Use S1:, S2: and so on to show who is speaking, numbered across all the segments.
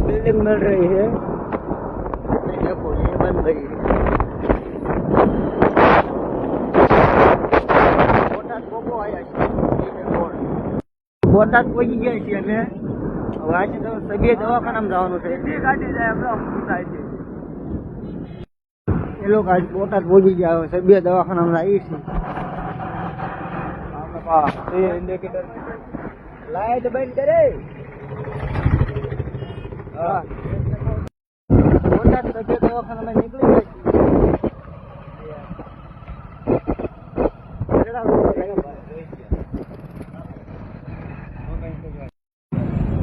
S1: Building मिल रही है, देखो ये बन गई है। बोटाद पहुंची ગયા છીએ અમે। હવે આજે તો સભ્ય દવાખાનામાં જવાનું છે, ગાડી જાય એ લોકો આજ બોટાદ પહોંચી ગયા। હવે સભ્ય દવાખાનામાં આવી છે। ઇન્ડિકેટર લાઈટ બંધ કરે। હા, બોટાદ સભ્ય દવાખાનામાં નીકળી ગયા છીએ।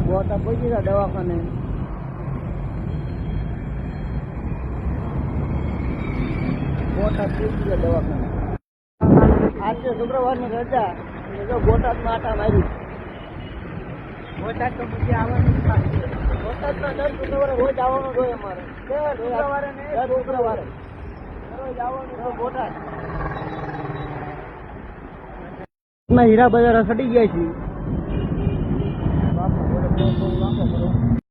S1: બોટાદ પહોંચી ગયા દવાખાને। બોટાદ પહોંચી ગયા દવાખાને। આજે શુક્રવારની રજા, બોટાદમાં આટા મારી। બોટાદ તો પછી આવવાનું થાય। બોટાદમાં દર શુક્રવારે રોજ આવવાનું જોઈએ અમારે। શુક્રવારે ને દર શુક્રવારે રોજ આવવાનું છે બોટાદ। હીરા બજાર સટી ગયા છીએ।